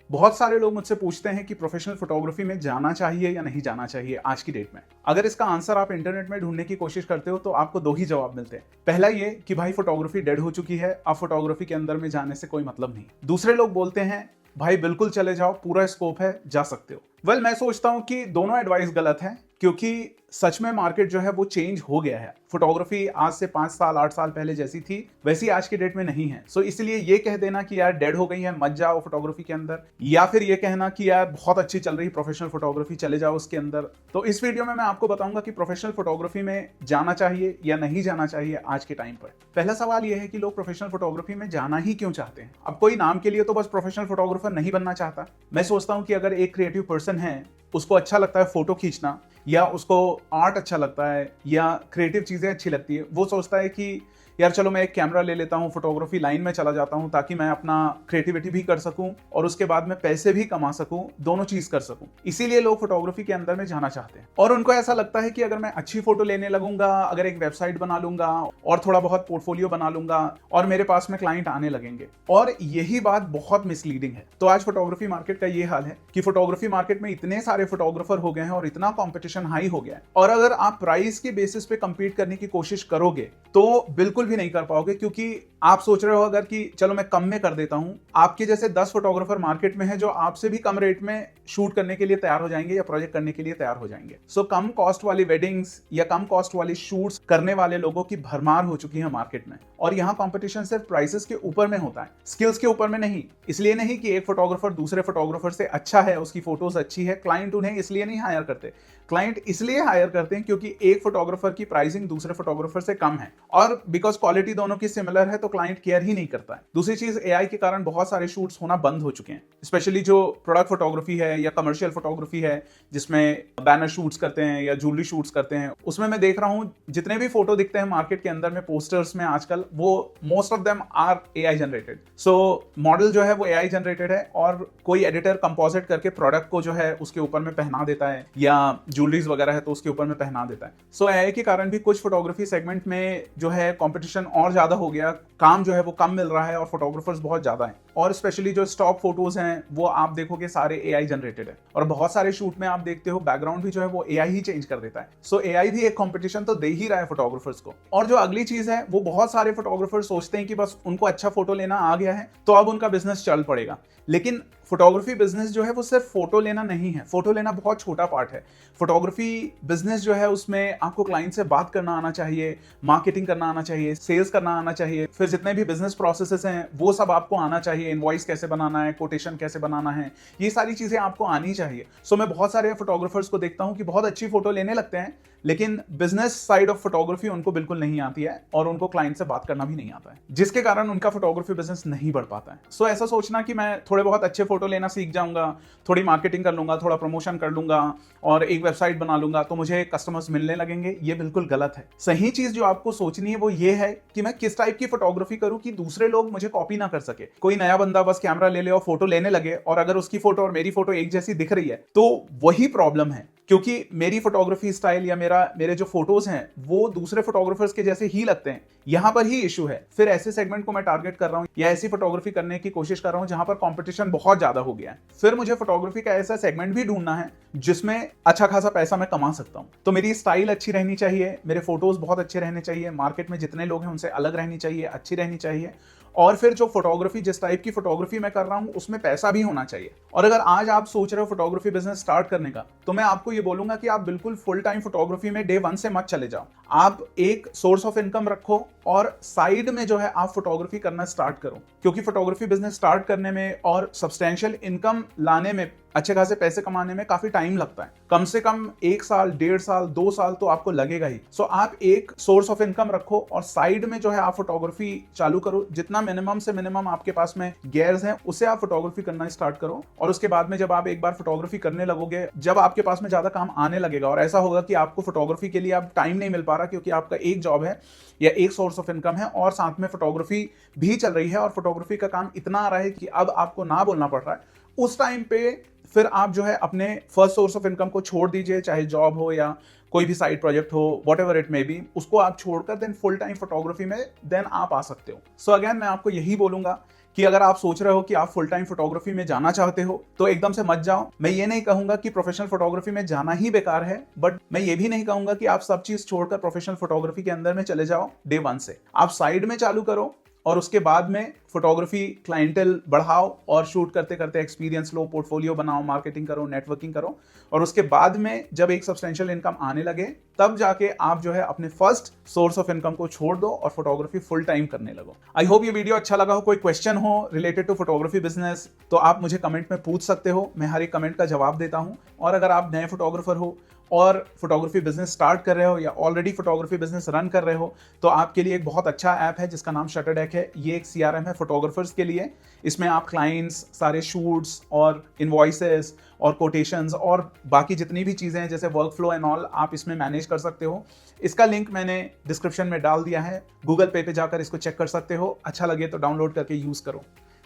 बहुत सारे लोग मुझसे पूछते हैं कि प्रोफेशनल फोटोग्राफी में जाना चाहिए या नहीं जाना चाहिए आज की डेट में। अगर इसका आंसर आप इंटरनेट में ढूंढने की कोशिश करते हो तो आपको दो ही जवाब मिलते हैं। पहला ये कि भाई फोटोग्राफी डेड हो चुकी है, अब फोटोग्राफी के अंदर में जाने से कोई मतलब नहीं। दूसरे लोग बोलते हैं भाई बिल्कुल चले जाओ, पूरा स्कोप है, जा सकते हो। वेल, मैं सोचता हूं कि दोनों एडवाइस गलत है, क्योंकि सच में मार्केट जो है वो चेंज हो गया है। फोटोग्राफी आज से 5 साल 8 साल पहले जैसी थी वैसी आज की डेट में नहीं है। सो इसलिए ये कह देना कि यार डेड हो गई है मत जाओ फोटोग्राफी के अंदर, या फिर ये कहना कि यार बहुत अच्छी चल रही प्रोफेशनल फोटोग्राफी चले जाओ उसके अंदर। तो इस वीडियो में मैं आपको बताऊंगा कि प्रोफेशनल फोटोग्राफी में जाना चाहिए या नहीं जाना चाहिए आज के टाइम पर। पहला सवाल यह है कि लोग प्रोफेशनल फोटोग्राफी में जाना ही क्यों चाहते हैं। अब कोई नाम के लिए तो बस प्रोफेशनल फोटोग्राफर नहीं बनना चाहता। मैं सोचता हूं कि अगर एक क्रिएटिव पर्सन है, उसको अच्छा लगता है फोटो खींचना, या उसको आर्ट अच्छा लगता है, या क्रिएटिव चीजें अच्छी लगती है, वो सोचता है कि यार चलो मैं एक कैमरा ले लेता हूँ, फोटोग्राफी लाइन में चला जाता हूँ ताकि मैं अपना क्रिएटिविटी भी कर सकूं और उसके बाद में पैसे भी कमा सकूं, दोनों चीज कर सकूं। इसीलिए लोग फोटोग्राफी के अंदर में जाना चाहते हैं। और उनको ऐसा लगता है कि अगर मैं अच्छी फोटो लेने लगूंगा, अगर एक वेबसाइट बना लूंगा और थोड़ा बहुत पोर्टफोलियो बना लूंगा और मेरे पास में क्लाइंट आने लगेंगे। और यही बात बहुत मिसलीडिंग है। तो आज फोटोग्राफी मार्केट का ये हाल है कि फोटोग्राफी मार्केट में इतने सारे फोटोग्राफर हो गए हैं और इतना कॉम्पिटिशन हाई हो गया है, और अगर आप प्राइस के बेसिस पे कंपीट करने की कोशिश करोगे तो बिल्कुल भी नहीं कर पाओगे। क्योंकि आप सोच रहे हो अगर कि चलो मैं कम में कर देता हूं, आपके जैसे 10 फोटोग्राफर मार्केट में हैं जो आपसे भी कम रेट में शूट करने के लिए तैयार हो जाएंगे या प्रोजेक्ट करने के लिए तैयार हो जाएंगे। सो कम कॉस्ट वाली वेडिंग्स या कम कॉस्ट वाली शूट्स करने वाले लोगों की भरमार हो चुकी है मार्केट में। और यहाँ कंपटीशन सिर्फ प्राइसेस के ऊपर में होता है, स्किल्स के ऊपर में नहीं। इसलिए नहीं कि एक फोटोग्राफर दूसरे फोटोग्राफर से अच्छा है, उसकी फोटोज अच्छी है, क्लाइंट उन्हें इसलिए नहीं हायर करते। क्लाइंट इसलिए हायर करते हैं क्योंकि एक फोटोग्राफर की प्राइसिंग दूसरे फोटोग्राफर से कम है, और बिकॉज क्वालिटी दोनों की सिमिलर है तो क्लाइंट केयर ही नहीं करता है। दूसरी चीज, एआई के कारण बहुत सारे शूट्स होना बंद हो चुके हैं। स्पेशली जो प्रोडक्ट फोटोग्राफी है या कमर्शियल फोटोग्राफी है, जिसमें बैनर शूट्स करते हैं या ज्वेलरी शूट्स करते हैं, उसमें मैं देख रहा हूं जितने भी फोटो दिखते हैं मार्केट के अंदर में पोस्टर्स में आजकल, वो most of them are AI generated. So model जो है वो एआई जनरेटेड है, और कोई एडिटर कंपोजिट करके प्रोडक्ट को जो है उसके ऊपर में पहना देता है, या ज्वेलरीज वगैरह है तो उसके ऊपर में पहना देता है। सो एआई के कारण भी कुछ फोटोग्राफी सेगमेंट में जो है कंपटीशन और ज्यादा हो गया, काम जो है वो कम मिल रहा है और फोटोग्राफर्स बहुत ज्यादा हैं। और स्पेशली जो स्टॉक फोटोज हैं वो आप देखोगे सारे एआई जनरेटेड है, और बहुत सारे शूट में आप देखते हो बैकग्राउंड भी जो है वो एआई ही चेंज कर देता है। सो एआई भी एक कंपटीशन तो दे ही रहा है फोटोग्राफर्स को। और जो अगली चीज है, वो बहुत सारे फोटोग्राफर्स सोचते हैं कि बस उनको अच्छा फोटो लेना आ गया है तो अब उनका बिजनेस चल पड़ेगा। लेकिन फोटोग्राफी बिजनेस जो है वो सिर्फ फोटो लेना नहीं है। फोटो लेना बहुत छोटा पार्ट है। फोटोग्राफी बिजनेस जो है उसमें आपको क्लाइंट से बात करना आना चाहिए, मार्केटिंग करना आना चाहिए, सेल्स करना आना चाहिए, फिर जितने भी बिजनेस प्रोसेसेस हैं वो सब आपको आना चाहिए। इनवॉइस कैसे बनाना है, कोटेशन कैसे बनाना है, ये सारी चीजें आपको आनी चाहिए। सो मैं बहुत सारे फोटोग्राफर्स को देखता हूं कि बहुत अच्छी फोटो लेने लगते हैं, लेकिन बिजनेस साइड ऑफ फोटोग्राफी उनको बिल्कुल नहीं आती है, और उनको क्लाइंट से बात करना भी नहीं आता है, जिसके कारण उनका फोटोग्राफी बिजनेस नहीं बढ़ पाता है। सो ऐसा सोचना कि मैं थोड़े बहुत अच्छे फोटो लेना सीख जाऊंगा, थोड़ी मार्केटिंग कर लूंगा, थोड़ा प्रमोशन कर लूंगा और एक वेबसाइट बना लूंगा तो मुझे कस्टमर्स मिलने लगेंगे, ये बिल्कुल गलत है। सही चीज जो आपको सोचनी है वो ये है कि मैं किस टाइप की फोटोग्राफी करूं कि दूसरे लोग मुझे कॉपी ना कर सके। कोई नया बंदा बस कैमरा ले ले और फोटो लेने लगे, और अगर उसकी फोटो और मेरी फोटो एक जैसी दिख रही है तो वही प्रॉब्लम है, क्योंकि मेरी फोटोग्राफी स्टाइल या मेरे जो फोटोज हैं वो दूसरे फोटोग्राफर्स के जैसे ही लगते हैं। यहां पर ही इशू है। फिर ऐसे सेगमेंट को मैं टारगेट कर रहा हूं या ऐसी फोटोग्राफी करने की कोशिश कर रहा हूं जहां पर कंपटीशन बहुत ज्यादा हो गया है। फिर मुझे फोटोग्राफी का ऐसा सेगमेंट भी ढूंढना है जिसमें अच्छा खासा पैसा मैं कमा सकता हूं। तो मेरी स्टाइल अच्छी रहनी चाहिए, मेरे फोटोज बहुत अच्छे रहने चाहिए, मार्केट में जितने लोग हैं उनसे अलग रहनी चाहिए, अच्छी रहनी चाहिए, और फिर जो फोटोग्राफी, जिस टाइप की फोटोग्राफी मैं कर रहा हूं उसमें पैसा भी होना चाहिए। और अगर आज आप सोच रहे हो फोटोग्राफी बिजनेस स्टार्ट करने का, तो मैं आपको ये बोलूंगा कि आप बिल्कुल फुल टाइम फोटोग्राफी में डे 1 से मत चले जाओ। आप एक सोर्स ऑफ इनकम रखो और साइड में जो है आप फोटोग्राफी करना स्टार्ट करो, क्योंकि फोटोग्राफी बिजनेस स्टार्ट करने में और सब्सटेंशियल इनकम लाने में, अच्छे खासे पैसे कमाने में काफी टाइम लगता है। कम से कम 1 साल, 1.5 साल, 2 साल तो आपको लगेगा ही। सो आप एक सोर्स ऑफ इनकम रखो और साइड में जो है आप फोटोग्राफी चालू करो। जितना मिनिमम से मिनिमम आपके पास में गियर्स हैं उससे आप फोटोग्राफी करना स्टार्ट करो, और उसके बाद में जब आप एक बार फोटोग्राफी करने लगोगे, जब आपके पास में ज्यादा काम आने लगेगा और ऐसा होगा कि आपको फोटोग्राफी के लिए अब टाइम नहीं मिल पा रहा क्योंकि आपका एक जॉब है या एक सोर्स ऑफ इनकम है और साथ में फोटोग्राफी भी चल रही है और फोटोग्राफी का काम इतना आ रहा है कि अब आपको ना बोलना पड़ रहा है, उस टाइम पे फिर आप जो है अपने फर्स्ट सोर्स ऑफ इनकम को छोड़ दीजिए, चाहे जॉब हो या कोई भी साइड प्रोजेक्ट हो, what ever it may be, उसको आप छोड़कर देन फुल टाइम फोटोग्राफी में देन आप आ सकते हो। सो अगेन मैं आपको यही बोलूंगा कि अगर आप सोच रहे हो कि आप फुल टाइम फोटोग्राफी में जाना चाहते हो तो एकदम से मत जाओ। मैं ये नहीं कहूंगा कि प्रोफेशनल फोटोग्राफी में जाना ही बेकार है, बट मैं ये भी नहीं कहूंगा कि आप सब चीज छोड़कर प्रोफेशनल फोटोग्राफी के अंदर में चले जाओ डे वन से। आप साइड में चालू करो और उसके बाद में फोटोग्राफी क्लाइंटेल बढ़ाओ और शूट करते करते एक्सपीरियंस लो, पोर्टफोलियो बनाओ, मार्केटिंग करो, नेटवर्किंग करो, और उसके बाद में जब एक सब्सटेंशियल इनकम आने लगे तब जाके आप जो है अपने फर्स्ट सोर्स ऑफ इनकम को छोड़ दो और फोटोग्राफी फुल टाइम करने लगो। आई होप ये वीडियो अच्छा लगा हो। कोई क्वेश्चन हो रिलेटेड टू फोटोग्राफी बिजनेस तो आप मुझे कमेंट में पूछ सकते हो, मैं हर एक कमेंट का जवाब देता हूं। और अगर आप नए फोटोग्राफर हो और फोटोग्राफी बिजनेस स्टार्ट कर रहे हो या ऑलरेडी फोटोग्राफी बिजनेस रन कर रहे हो तो आपके लिए एक बहुत अच्छा ऐप है जिसका नाम शटरडेक है। ये एक CRM है फोटोग्राफर्स के लिए। इसमें आप क्लाइंट्स, सारे शूट्स और इनवॉइसेस और कोटेशंस और बाकी जितनी भी चीज़ें हैं जैसे वर्क फ्लो एंड ऑल आप इसमें मैनेज कर सकते हो। इसका लिंक मैंने डिस्क्रिप्शन में डाल दिया है, गूगल पे जाकर इसको चेक कर सकते हो। अच्छा लगे तो डाउनलोड करके यूज़ करो।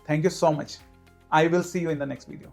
Thank you so much. I will see you in the next video.